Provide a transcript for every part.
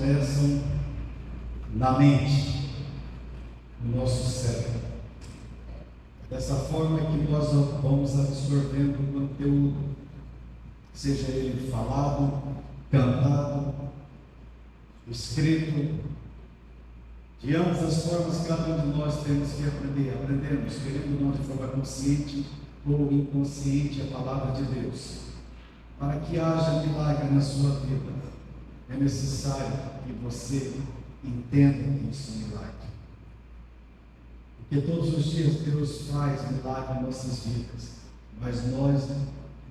começam na mente, no nosso cérebro. Dessa forma que nós vamos absorvendo o conteúdo, seja ele falado, cantado, escrito. De ambas as formas, cada um de nós temos que aprender. Aprendemos, querendo ou não, de forma consciente ou inconsciente, a palavra de Deus. Para que haja milagre na sua vida, é necessário que você entenda isso, milagre. Porque todos os dias Deus faz milagre em nossas vidas, mas nós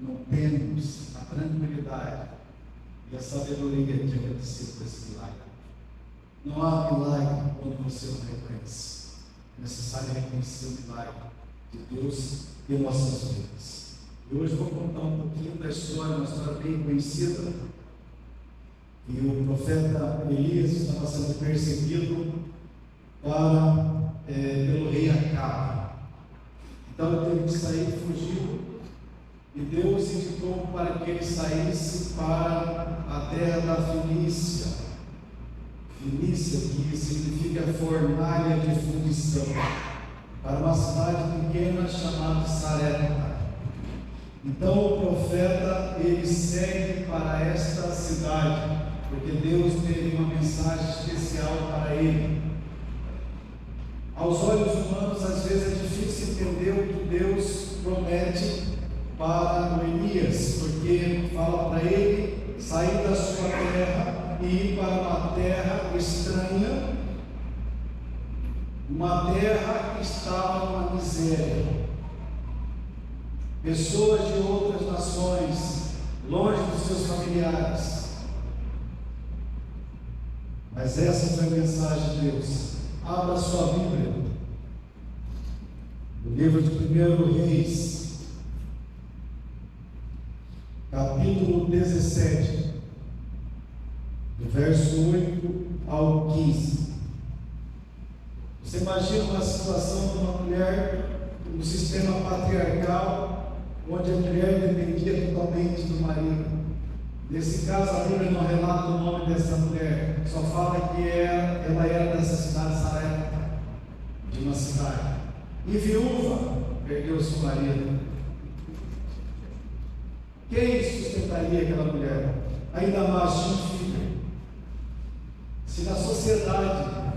não temos a tranquilidade e a sabedoria de agradecer por esse milagre. Não há milagre quando você não reconhece. É necessário reconhecer o milagre de Deus em nossas vidas. E hoje vou contar um pouquinho da história, uma história bem conhecida. E o profeta Elias estava sendo perseguido pelo rei Acabe. Então ele teve que sair, fugiu, e Deus indicou para que ele saísse para a terra da Fenícia. Fenícia, que significa fornalha de fundição, para uma cidade pequena chamada Sarepta. Então o profeta, ele segue para esta cidade, porque Deus teve uma mensagem especial para ele. Aos olhos humanos, às vezes é difícil entender o que Deus promete para o Elias, porque fala para ele sair da sua terra e ir para uma terra estranha, uma terra que estava numa miséria. Pessoas de outras nações, longe dos seus familiares. Mas essa foi a mensagem de Deus. Abra sua Bíblia, o livro de 1 Reis, capítulo 17, do verso 8 ao 15. Você imagina uma situação de uma mulher, um sistema patriarcal, onde a mulher dependia totalmente do marido. Nesse caso, a Bíblia não relata o nome dessa mulher, só fala que ela era dessa cidade Sarepta, de uma cidade. E viúva, perdeu seu marido. Quem sustentaria aquela mulher? Ainda mais de um filho. Se na sociedade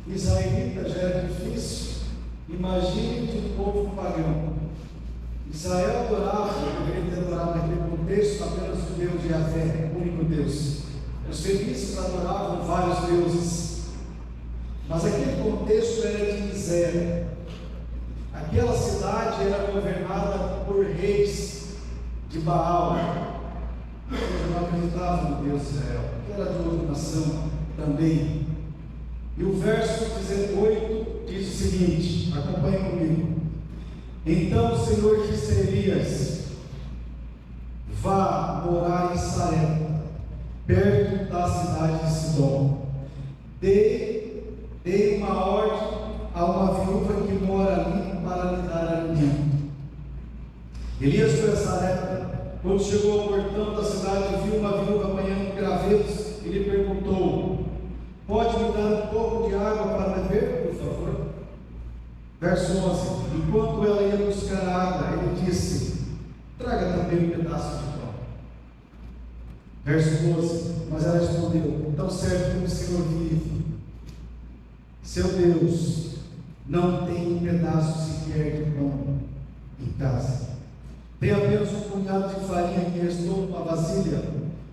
israelita já era difícil, imagine de um povo pagão. Israel adorava, deveria ter adorado naquele contexto apenas o Deus de Yahvé, o único Deus. Os fenícios adoravam vários deuses, mas aquele contexto era de miséria. Aquela cidade era governada por reis de Baal, eles não acreditavam no Deus de Israel, que era de outra nação também. E o verso 18 diz o seguinte, acompanhe comigo. Então o Senhor disse a Elias: vá morar em Sarepta, perto da cidade de Sidom. Dê uma ordem a uma viúva que mora ali para lhe dar alimento. Elias foi a Sarepta. Quando chegou ao portão da cidade, viu uma viúva apanhando gravetos e lhe perguntou: pode me dar um pouco de água para beber, por favor? Verso 11: enquanto ela ia buscar água, ele disse: traga também um pedaço de pão. Verso 12: mas ela respondeu: tão certo como o Senhor vive, seu Deus, não tem um pedaço sequer de pão em casa. Tem apenas um punhado de farinha que restou numa vasilha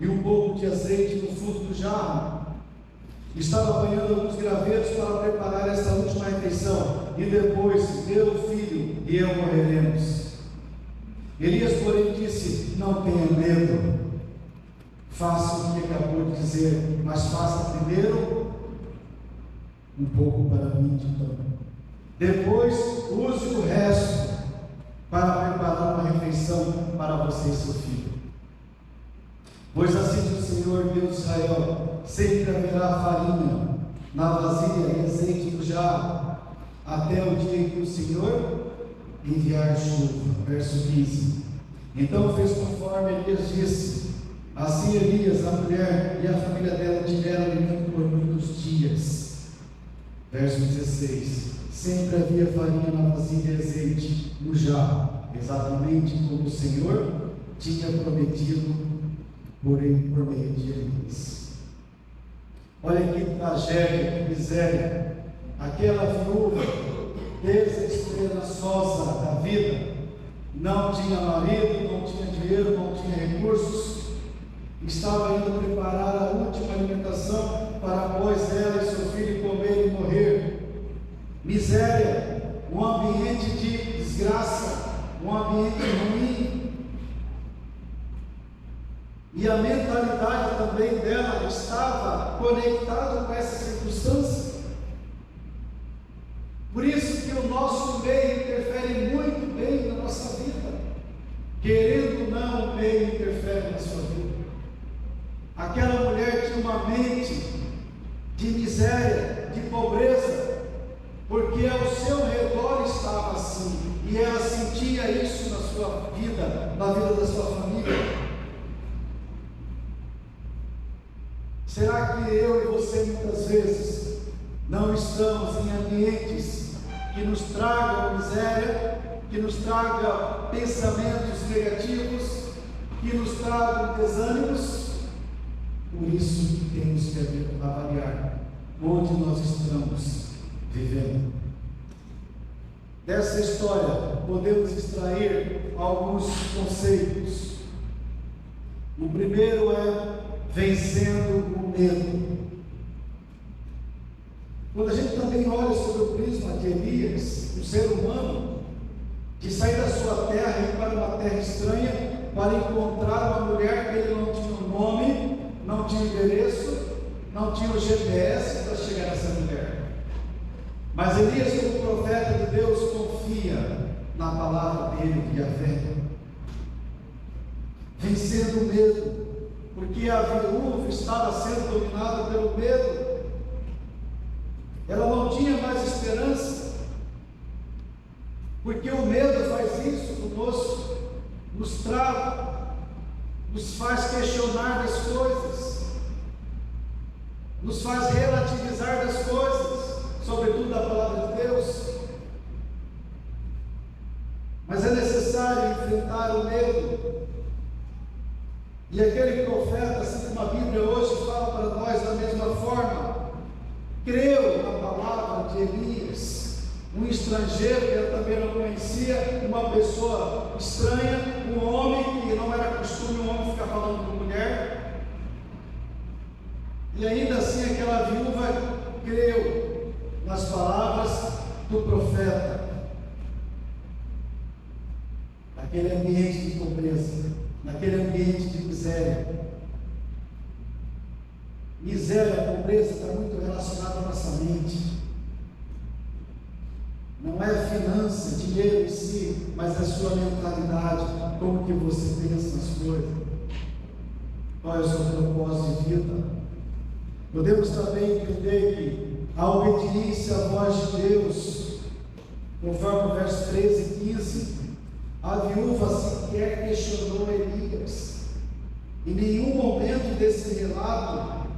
e um pouco de azeite no fundo do jarro. Estava apanhando alguns gravetos para preparar esta última refeição, e depois meu filho e eu morreremos. Elias, porém, disse: não tenha medo, faça o que acabou de dizer, mas faça primeiro um pouco para mim de pão. Depois use o resto para preparar uma refeição para você e seu filho. Pois assim diz o Senhor Deus de Israel: sempre haverá farinha na vasilha e azeite no jarro, até o dia em que o Senhor enviar chuva. Verso 15. Então fez conforme Elias disse. Assim Elias, a mulher e a família dela tiveram alimento 16: sempre havia farinha na vasilha e azeite no jarro, exatamente como o Senhor tinha prometido por meio de Elias. Olha que tragédia, que miséria. Aquela viúva desesperançosa da vida, não tinha marido, não tinha dinheiro, não tinha recursos, estava indo preparar a última alimentação para após ela e seu filho comer e morrer. Miséria, um ambiente de desgraça, um ambiente ruim. E a mentalidade também dela estava conectada com essa circunstância. Por isso que o nosso meio interfere muito bem na nossa vida. Querendo ou não, o meio interfere na sua vida. Aquela mulher tinha uma mente de miséria, de pobreza, porque ao seu redor estava assim, e ela sentia isso na sua vida, na vida da sua família. Será que eu e você muitas vezes não estamos em ambientes que nos tragam miséria, que nos tragam pensamentos negativos, que nos tragam desânimos? Por isso temos que avaliar onde nós estamos vivendo. Dessa história podemos extrair alguns conceitos. O primeiro é vencendo o medo. Quando a gente também olha sobre o prisma de Elias, o ser humano, de sair da sua terra e ir para uma terra estranha, para encontrar uma mulher que ele não tinha um nome, não tinha endereço, não tinha o GPS para chegar nessa mulher. Mas Elias, como profeta de Deus, confia na palavra dele, de Yahvé, vencendo o medo, porque a viúva estava sendo dominada pelo medo. Ela não tinha mais esperança, porque o medo faz isso conosco, nos trava, nos faz questionar das coisas, nos faz relativizar das coisas, sobretudo da palavra de Deus. Mas é necessário enfrentar o medo. E aquele profeta, assim como a Bíblia hoje fala para nós da mesma forma, creu na palavra de Elias, um estrangeiro que ele também não conhecia, uma pessoa estranha, um homem que não era costume um homem ficar falando com mulher. E ainda assim aquela viúva creu nas palavras do profeta. Naquele ambiente de pobreza, naquele ambiente de miséria. Miséria, pobreza está muito relacionada à nossa mente. Não é finança, dinheiro em si, mas a sua mentalidade, como que você pensa nas coisas, qual é o seu propósito de vida. Podemos também entender que a obediência à voz de Deus, conforme o verso 13 e 15, a viúva sequer questionou Elias. Em nenhum momento desse relato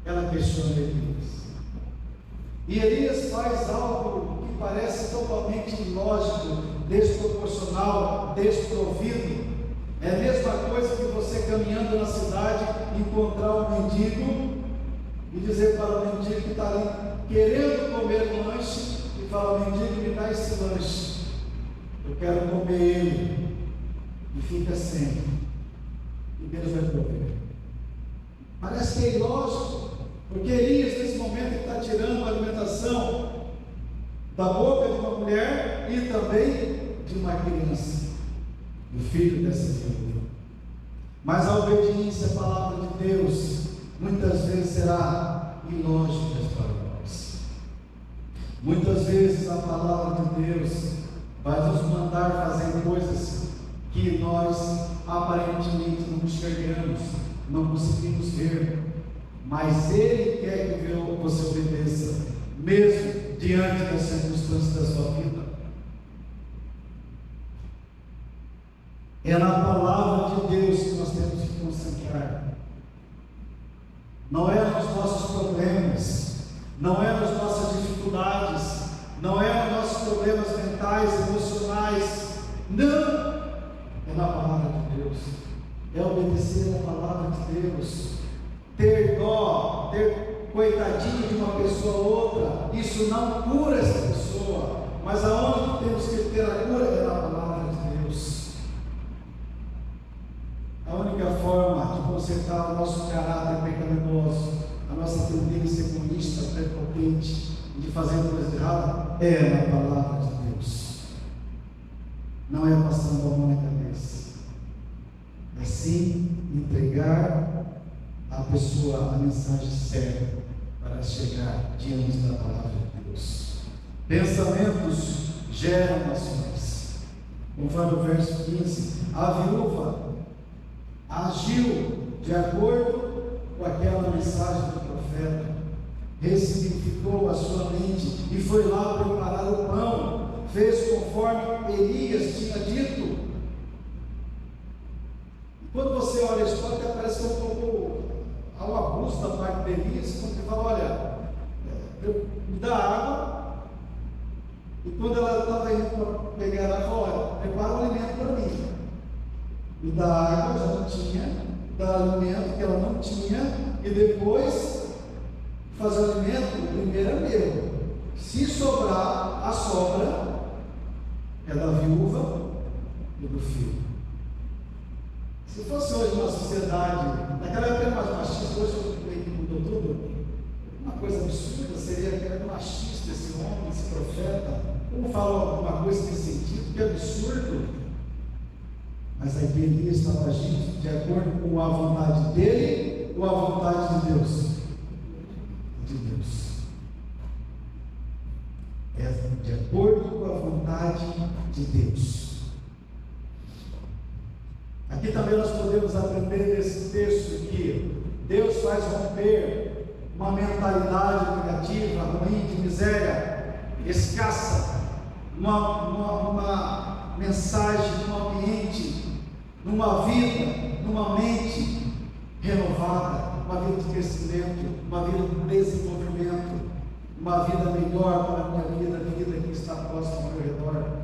ela questiona Elias. E Elias faz algo que parece totalmente ilógico, desproporcional, desprovido. É a mesma coisa que você caminhando na cidade, encontrar um mendigo e dizer para o mendigo que está ali querendo comer um lanche, e fala: mendigo, me dá esse lanche, eu quero comer ele. E fica sem, e Deus vai prover. Parece que é ilógico, porque Elias nesse momento está tirando a alimentação da boca de uma mulher e também de uma criança, do filho dessa viúva. Mas a obediência à palavra de Deus muitas vezes será ilógica para nós. Muitas vezes a palavra de Deus vai nos mandar fazer coisas que nós aparentemente não enxergamos, não conseguimos ver, mas Ele quer que você obedeça, mesmo diante das circunstâncias da sua vida. É na palavra de Deus que nós temos que concentrar. Não é nos nossos problemas, não é nas nossas dificuldades, não é nos nossos problemas mentais, emocionais, não, é na palavra de Deus, é obedecer a palavra de Deus, ter dó, ter coitadinho de uma pessoa ou outra, isso não cura essa pessoa, mas aonde temos que ter a cura é na palavra de Deus. A única forma de consertar o nosso caráter pecaminoso, a nossa tendência egoísta, prepotente, de fazer coisa errada, é na palavra de Deus. Não é passando a mão na cabeça, é sim entregar à pessoa a mensagem certa para chegar diante da palavra de Deus. Pensamentos geram ações. Conforme o verso 15, a viúva agiu de acordo com aquela mensagem do profeta, ressignificou a sua mente e foi lá preparar o pão, fez conforme Elias tinha dito. Quando você olha a história, até parece um pouco ao abuso da parte de Elias, quando ele fala: olha, me dá água. E quando ela estava indo para pegar, ela falou: olha, prepara um alimento para mim. Me dá água, já não tinha, me dá alimento que ela não tinha, e depois fazer o alimento, o primeiro é meu. Se sobrar, a sobra é da viúva e do filho. Se fosse hoje uma sociedade, naquela época era mais machista, hoje mudou tudo. Uma coisa absurda seria que era machista esse homem, esse profeta. Como fala alguma coisa nesse sentido, que absurdo. Mas aí Elias estava agindo de acordo com a vontade dele ou a vontade de Deus? De Deus. É de acordo com a vontade de Deus. Aqui também nós podemos aprender nesse texto que Deus faz romper uma mentalidade negativa, ruim, de miséria, escassa, uma mensagem, num ambiente, numa vida, numa mente renovada, uma vida de crescimento, uma vida de desenvolvimento, uma vida melhor para a minha vida, a vida que está próxima ao meu redor.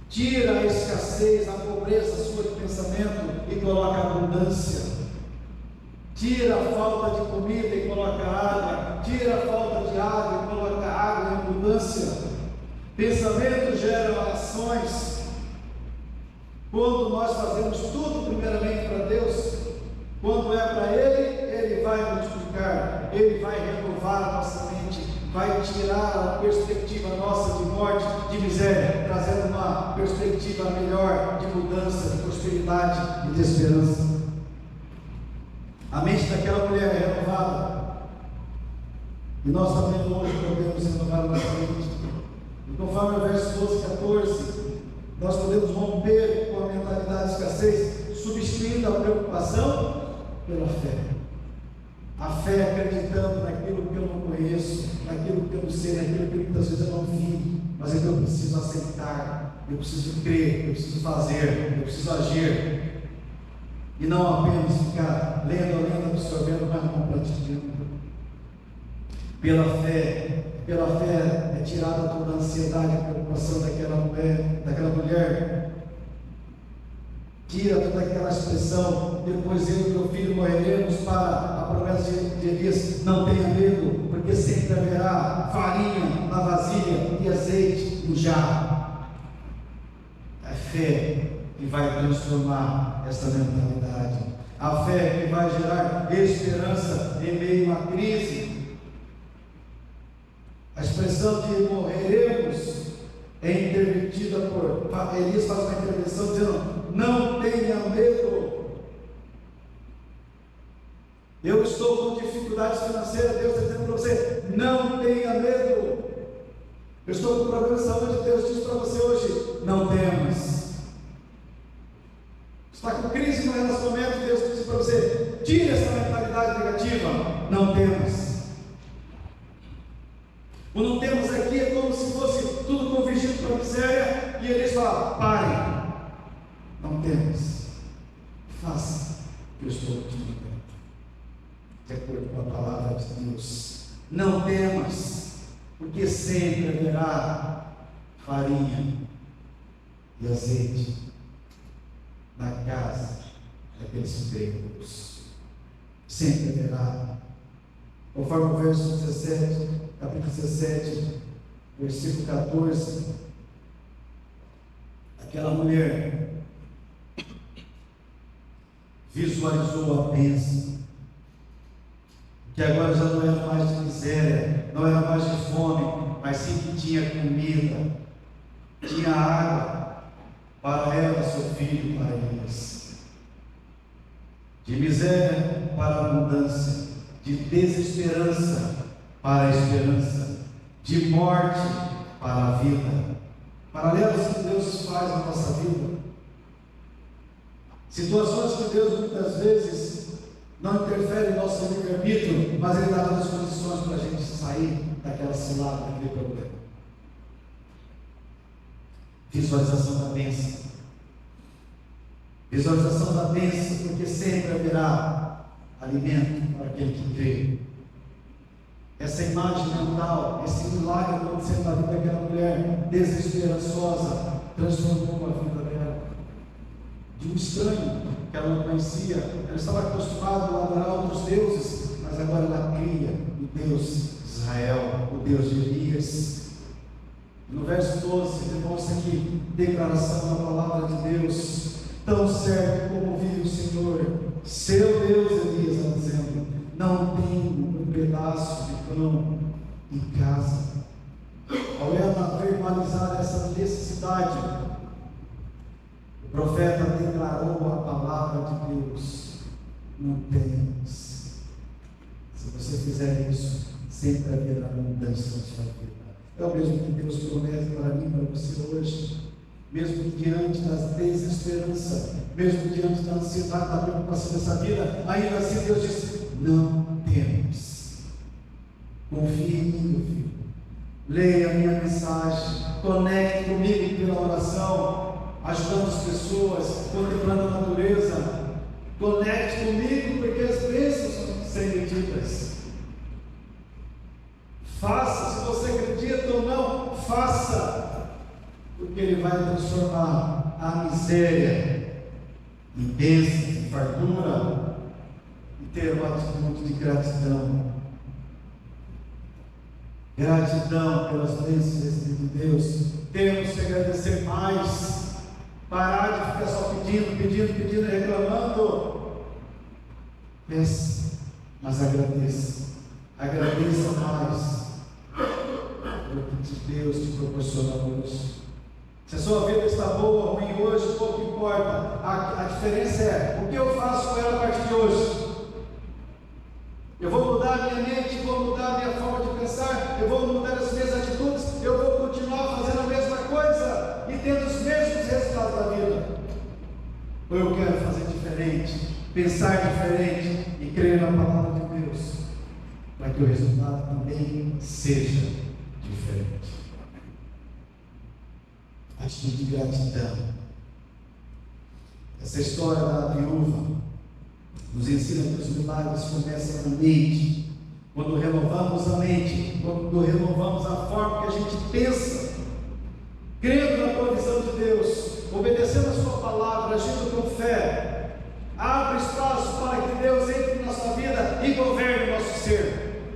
Tira a escassez, a pobreza sua de pensamento e coloca a abundância. Tira a falta de comida e coloca água. Tira a falta de água e coloca água em abundância. Pensamentos geram ações. Quando nós fazemos tudo primeiramente para Deus, quando é para Ele, Ele vai multiplicar, Ele vai renovar a nossa mente, vai tirar a perspectiva nossa de morte, de miséria, trazendo uma perspectiva melhor de mudança, de prosperidade e de esperança. A mente daquela mulher é renovada, e nós também hoje podemos renovar a nossa mente. E conforme o verso 12 e 14, nós podemos romper com a mentalidade de escassez, substituindo a preocupação pela fé. A fé acreditando naquilo que eu não conheço, naquilo que eu não sei, naquilo que muitas vezes eu não vi, mas é que eu preciso aceitar, eu preciso crer, eu preciso fazer, eu preciso agir. E não apenas ficar lendo, absorvendo, mas não praticando. Pela fé é tirada toda a ansiedade, a preocupação daquela mulher. Tira toda aquela expressão: depois eu e meu filho morreremos, para a promessa de Elias: não tenha medo, porque sempre haverá farinha na vasilha e azeite no jarro. É fé que vai transformar essa mentalidade. A fé que vai gerar esperança em meio à crise. A expressão de morreremos é intervertida por Elias, faz uma intervenção dizendo: não tenha medo. Eu estou com dificuldades financeiras, Deus está dizendo para você: não tenha medo. Eu estou com problema de saúde, Deus diz para você hoje: não temas. Está com crise no relacionamento, Deus diz para você: tire essa mentalidade negativa, não temas. O não temos aqui é como se fosse tudo convergido para a miséria, e eles falam: parem, não temos, faça, eu estou te mandando, de acordo com a palavra de Deus. Não temas, porque sempre haverá farinha e azeite na casa daqueles ricos. Sempre haverá. Conforme o verso 17, capítulo 17, versículo 14, aquela mulher visualizou a bênção, que agora já não era mais de miséria, não era mais de fome, mas sim que tinha comida, tinha água para ela, seu filho, para eles. De miséria para abundância, de desesperança para a esperança, de morte para a vida. Paralelos que Deus faz na nossa vida, situações que Deus muitas vezes não interfere no nosso livre-arbítrio, mas Ele dá todas as condições para a gente sair daquela cilada, daquele problema. Visualização da bênção. Visualização da bênção, porque sempre haverá alimento para aquele que crê. Essa imagem mental, esse milagre acontecendo na vida daquela mulher desesperançosa, transformou a vida dela. De um estranho que ela não conhecia, ela estava acostumada a adorar outros deuses, mas agora ela cria o Deus de Israel, o Deus de Elias. No verso 12, demonstra aqui declaração da palavra de Deus: tão certo como vive o Senhor, seu Deus, Elias está dizendo, não tenho um pedaço de pão em casa. Ao ela verbalizar essa necessidade, o profeta declarou a palavra de Deus: não temas. Se você fizer isso, sempre haverá abundância na sua vida. É o mesmo que Deus promete para mim, para você hoje. Mesmo diante das desesperanças, mesmo diante da ansiedade, da preocupação dessa vida, ainda assim Deus diz: não temas. Confie em mim, meu filho. Leia a minha mensagem, conecte comigo pela oração, ajudando as pessoas, contemplando a natureza. Conecte comigo, porque as bênçãos são sem-medidas. Faça, se você acredita ou não, faça, porque Ele vai transformar a miséria em bênção, em fartura, e ter uma atitude de gratidão. Gratidão pelas bênçãos de Deus. Temos que agradecer mais. Parar de ficar só pedindo, reclamando. Peça, mas agradeça. Agradeça mais pelo que Deus te proporciona hoje. Se a sua vida está boa ou ruim hoje, pouco importa. A diferença é o que eu faço com ela a partir de hoje. Eu vou mudar a minha mente, vou mudar a minha forma de pensar, eu vou mudar as minhas atitudes, eu vou continuar fazendo a mesma coisa e tendo os mesmos resultados da vida. Ou eu quero fazer diferente, pensar diferente e crer na palavra de Deus, para que o resultado também seja diferente. Atitude de gratidão. Essa história da viúva nos ensina que os milagres começam na mente. Quando renovamos a mente, quando renovamos a forma que a gente pensa, crendo na provisão de Deus, obedecendo a sua palavra, agindo com fé, abre espaço para que Deus entre na nossa vida e governe o nosso ser.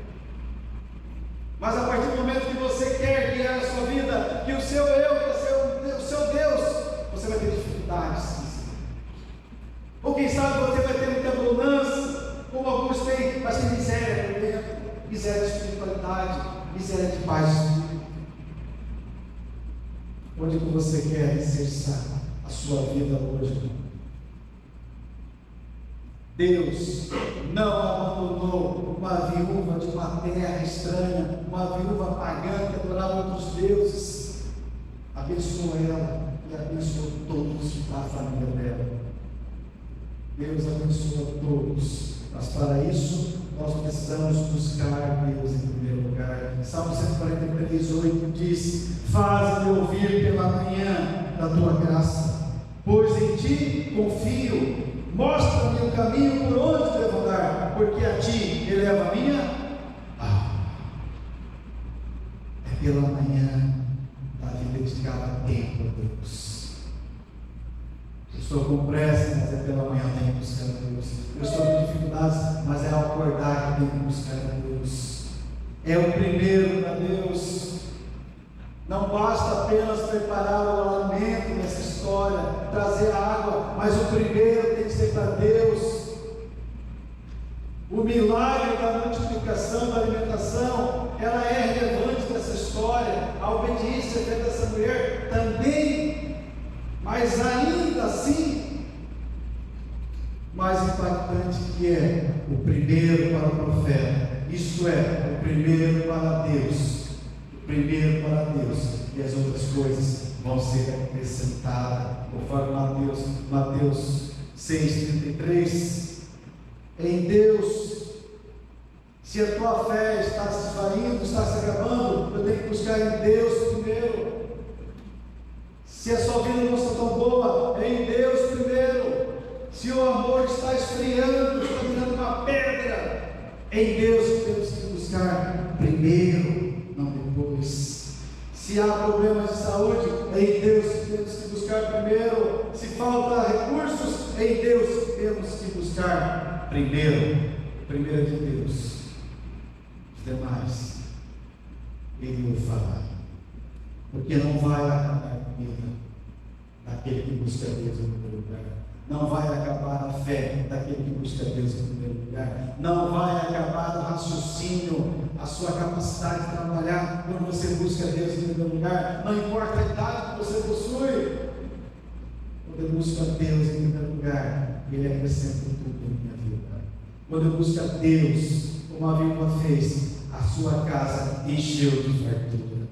Mas a partir do momento que você quer guiar a sua vida, que o seu eu, o seu Deus, você vai ter dificuldades. Ou quem sabe você vai ter muita abundância, como alguns têm, mas tem miséria por dentro, miséria de espiritualidade, miséria de paz. Onde que você quer alicerçar a sua vida hoje? Deus não abandonou uma viúva de uma terra estranha, uma viúva pagã que adorava outros deuses. Abençoou ela e abençoou todos da família dela. Deus abençoa todos, mas para isso nós precisamos buscar Deus em primeiro lugar. Salmo 143:8 diz: faz-me ouvir pela manhã da tua graça, pois em ti confio. Mostra-me o caminho por onde devo andar, porque a ti eleva a minha alma. pela manhã, Davi dedicava tempo a Deus. Eu estou com pressa, mas é pela manhã que tenho que buscar a Deus. Eu estou com dificuldades, mas é ao acordar que tenho que buscar a Deus. É o primeiro para Deus. Não basta apenas preparar o alimento nessa história, trazer a água, mas o primeiro tem que ser para Deus. O milagre da multiplicação, da alimentação, ela é relevante nessa história. A obediência feita dessa mulher também, mas ainda assim, mais impactante que é o primeiro para o profeta, isto é, o primeiro para Deus, o primeiro para Deus, e as outras coisas vão ser acrescentadas, conforme Mateus 6,33. Em Deus, se a tua fé está se esvaindo, está se acabando, eu tenho que buscar em Deus primeiro. Se a sua vida não está tão boa, é em Deus primeiro. Se o amor está esfriando, está virando uma pedra, é em Deus que temos que buscar primeiro, não depois. Se há problemas de saúde, é em Deus que temos que buscar primeiro. Se falta recursos, é em Deus que temos que buscar primeiro. Primeiro é de Deus. Os demais, Ele o fará. Porque não vai acabar a comida daquele que busca Deus em primeiro lugar. Não vai acabar a fé daquele que busca Deus em primeiro lugar. Não vai acabar o raciocínio, a sua capacidade de trabalhar quando você busca Deus em primeiro lugar. Não importa a idade que você possui. Quando eu busco a Deus em primeiro lugar, Ele acrescenta tudo na minha vida. Quando eu busco a Deus, como a viúva fez, a sua casa encheu de fartura.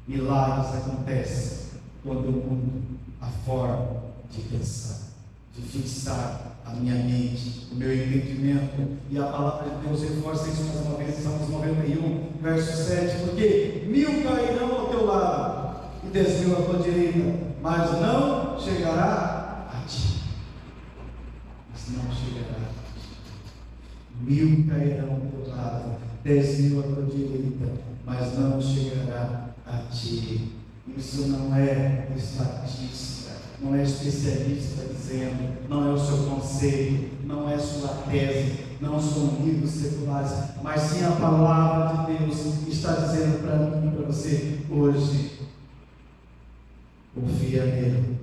Milagres acontecem quando eu mudo a forma de pensar, de fixar a minha mente, o meu entendimento. E a palavra de Deus reforça isso mais uma vez em Salmos 91, verso 7, porque 1000 cairão ao teu lado e 10.000 à tua direita, mas não chegará a ti. Mas não chegará a ti. 1000 cairão ao teu lado, 10.000 à tua direita, mas não chegará a ti. Isso não é estatística, não é especialista dizendo, não é o seu conceito, não é sua tese, não são livros seculares, mas sim a palavra de Deus está dizendo para mim e para você hoje. Confia nele.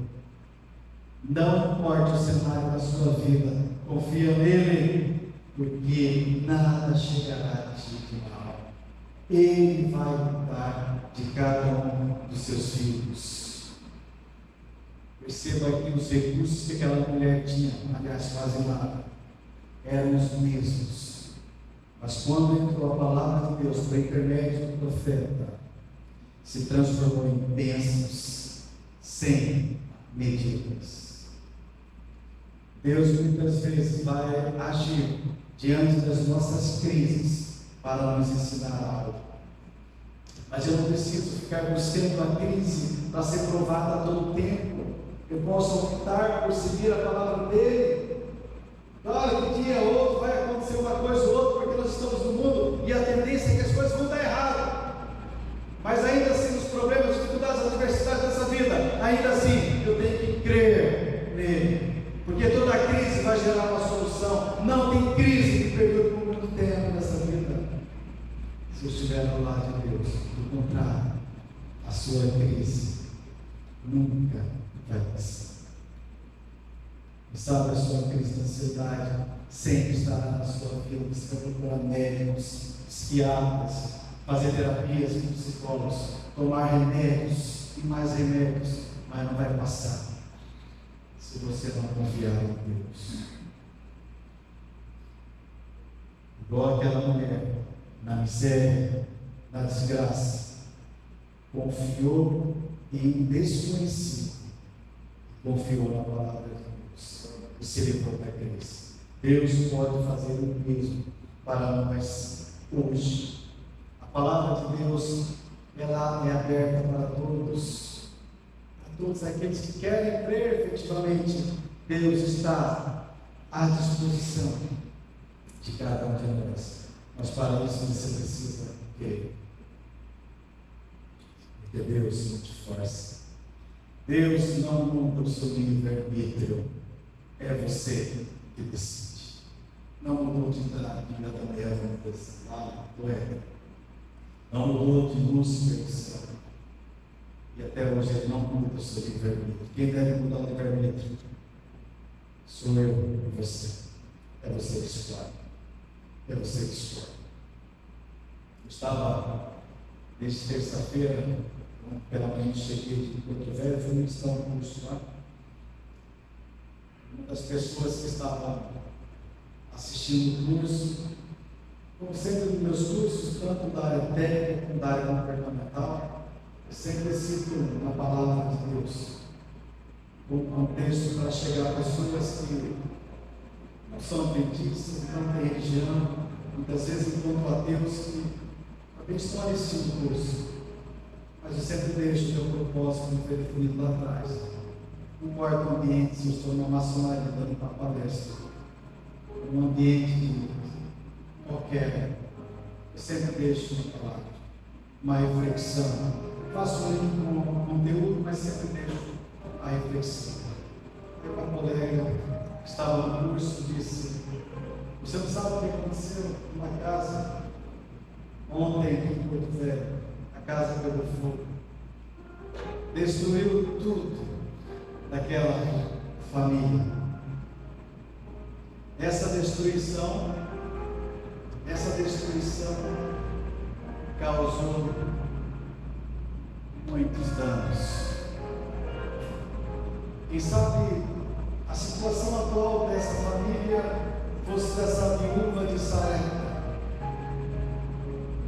Não importa o cenário da sua vida, confia nele, porque nada chegará a ti de mal. Ele vai cuidar de cada um dos seus filhos. Perceba aqui os recursos que aquela mulher tinha, aliás, quase nada, eram os mesmos. Mas quando entrou a palavra de Deus por intermédio do profeta, se transformou em bênçãos sem medidas. Deus muitas vezes vai agir diante das nossas crises para nos ensinar algo. Mas eu não preciso ficar buscando a crise para ser provada a todo tempo. Eu posso optar por seguir a palavra dele. Claro que dia ou outro vai acontecer uma coisa ou outra, porque nós estamos no mundo e a tendência é que as coisas vão dar errado. Mas ainda assim, os problemas, as dificuldades, as adversidades dessa vida, ainda assim, eu tenho que crer nele. Porque toda crise vai gerar uma solução. Não tem crise que perdure por muito tempo nessa vida, se eu estiver ao lado de Deus. Do contrário, a sua crise nunca vai passar. E sabe, a sua crise de ansiedade sempre estará na sua vida. Você vai procurar médicos, psiquiatras, fazer terapias com psicólogos, tomar remédios e mais remédios, mas não vai passar se você não confiar em Deus. Igual aquela mulher, na miséria, na desgraça, confiou em um desconhecido, confiou na palavra de Deus e se livrou da crise. Deus pode fazer o mesmo para nós hoje. A palavra de Deus, ela é aberta para todos aqueles que querem crer efetivamente. Deus está à disposição de cada um de nós. Mas para isso você precisa crer. Porque Deus não te força. Deus não monta o seu livre-arbítrio. É você que decide. Não mudou de Adão e Eva lá do Éden. Não mudou de Lúcifer do céu. E até hoje ele não muda o seu livre-arbítrio. Quem deve mudar o livre-arbítrio? Sou eu e você. É você que escolhe. É você que escolhe. Eu estava, desde terça-feira, pela manhã, cheguei de Porto Velho, fui ministrar um curso lá. Uma das pessoas que estava assistindo o curso, como sempre nos meus cursos, tanto da área técnica como da área comportamental, eu sempre cito na palavra de Deus, como contexto para chegar a pessoas que não são adventistas, não têm religião, muitas vezes encontram ateus que também estão assistindo o curso, mas eu sempre deixo o meu propósito, como foi definido lá atrás. Não importa o ambiente, se eu estou numa maçonaria dando uma palestra, um ambiente qualquer, eu sempre deixo uma reflexão. Faço um link com o conteúdo, mas sempre deixo a reflexão. Eu, uma colega que estava no curso, disse: você não sabe o que aconteceu numa casa ontem aqui em Porto Velho? A casa pegou fogo, destruiu tudo daquela família. Essa destruição causou muitos danos. Quem sabe a situação atual dessa família fosse dessa viúva de Sarepta.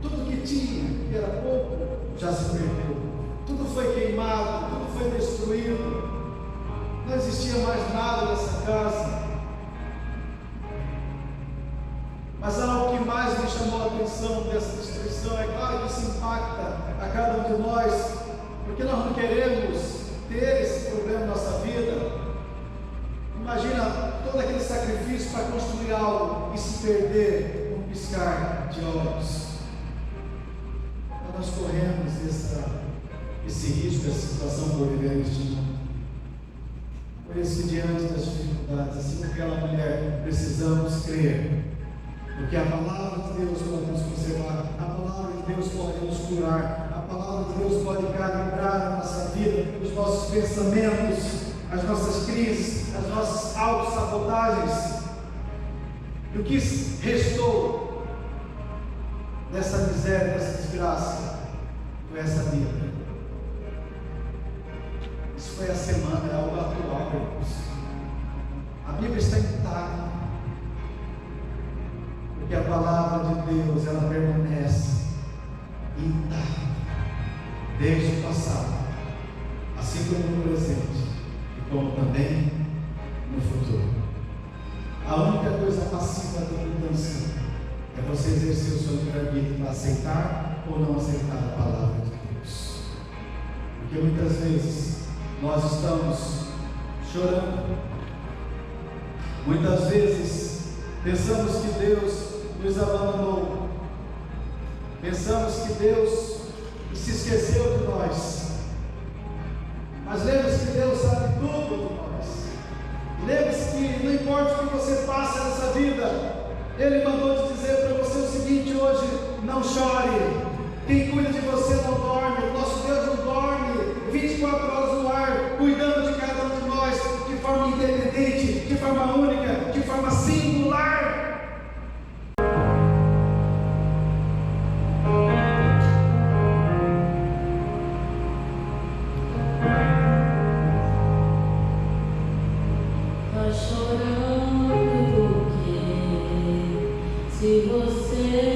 Tudo que tinha, que era pouco, já se perdeu. Tudo foi queimado, tudo foi destruído. Não existia mais nada nessa casa. Mas algo que mais me chamou a atenção dessa destruição, é claro que isso impacta a cada um de nós, porque nós não queremos ter esse problema na nossa vida. Imagina todo aquele sacrifício para construir algo e se perder num piscar de olhos. Então nós corremos esse risco, essa situação por viver neste mundo. Por isso que diante das dificuldades, assim como aquela mulher, precisamos crer. Porque a palavra de Deus pode nos conservar, a palavra de Deus pode nos curar, a palavra de Deus pode calibrar a nossa vida, os nossos pensamentos, as nossas crises, as nossas autossabotagens. E o que restou dessa miséria, dessa desgraça, foi essa vida. Isso foi a semana, é algo atual, irmãos. A Bíblia está intacta. Porque a palavra de Deus, ela permanece intacta, desde o passado, assim como no presente, e como também no futuro. A única coisa passiva da mudança é você exercer o seu livre-arbítrio para aceitar ou não aceitar a palavra de Deus. Porque muitas vezes nós estamos chorando, muitas vezes pensamos que Deus nos abandonou, pensamos que Deus se esqueceu de nós, mas lembre-se que Deus sabe tudo de nós. Lembre-se que não importa o que você passa nessa vida, Ele mandou te dizer para você o seguinte hoje: não chore. Quem cuida de você não dorme, o nosso Deus não dorme, 24 horas no ar, cuidando de cada um de nós, de forma independente, de forma única, de forma singular. Tá chorando porque se você